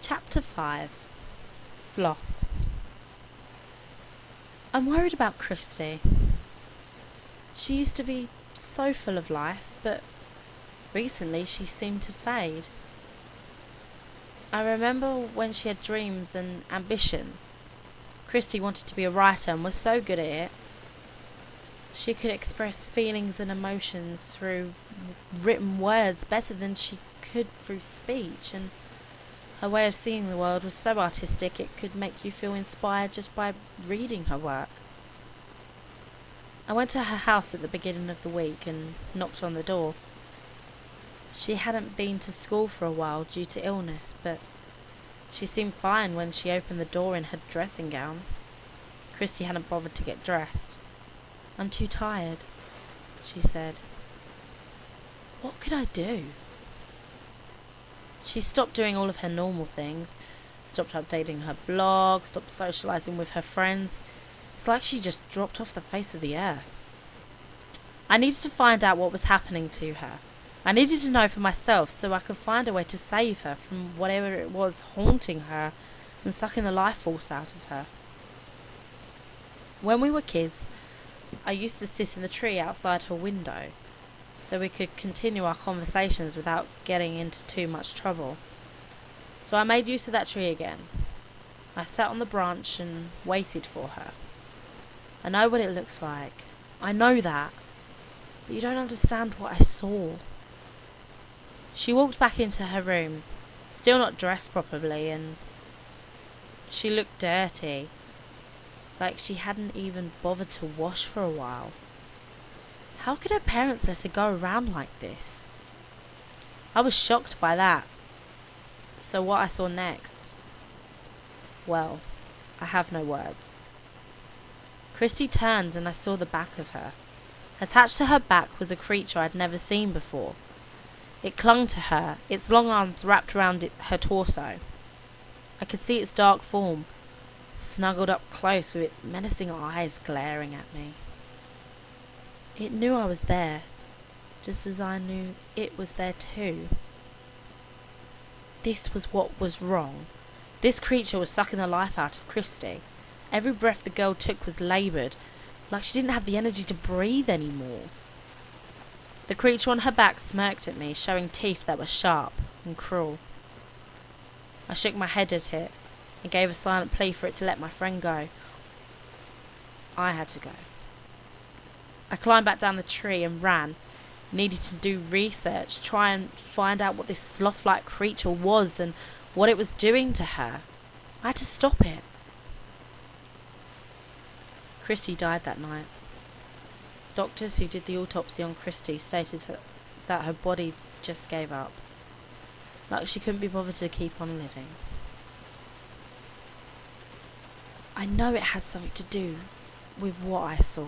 Chapter 5. Sloth. I'm worried about Christy. She used to be so full of life, but recently she seemed to fade. I remember when she had dreams and ambitions. Christy wanted to be a writer and was so good at it. She could express feelings and emotions through written words better than she could through speech, and her way of seeing the world was so artistic it could make you feel inspired just by reading her work. I went to her house at the beginning of the week and knocked on the door. She hadn't been to school for a while due to illness, but she seemed fine when she opened the door in her dressing gown. Christy hadn't bothered to get dressed. "I'm too tired," she said. What could I do? She stopped doing all of her normal things, stopped updating her blog, stopped socialising with her friends. It's like she just dropped off the face of the earth. I needed to find out what was happening to her. I needed to know for myself so I could find a way to save her from whatever it was haunting her and sucking the life force out of her. When we were kids, I used to sit in the tree outside her window so we could continue our conversations without getting into too much trouble. So I made use of that tree again. I sat on the branch and waited for her. I know what it looks like. I know that. But you don't understand what I saw. She walked back into her room, still not dressed properly, and she looked dirty, like she hadn't even bothered to wash for a while. How could her parents let her go around like this? I was shocked by that. So what I saw next, well, I have no words. Christy turned and I saw the back of her. Attached to her back was a creature I'd never seen before. It clung to her, its long arms wrapped around her torso. I could see its dark form, snuggled up close with its menacing eyes glaring at me. It knew I was there, just as I knew it was there too. This was what was wrong. This creature was sucking the life out of Christy. Every breath the girl took was laboured, like she didn't have the energy to breathe anymore. The creature on her back smirked at me, showing teeth that were sharp and cruel. I shook my head at it and gave a silent plea for it to let my friend go. I had to go. I climbed back down the tree and ran. Needed to do research, try and find out what this sloth-like creature was and what it was doing to her. I had to stop it. Christy died that night. Doctors who did the autopsy on Christy stated that her body just gave up. Like she couldn't be bothered to keep on living. I know it had something to do with what I saw.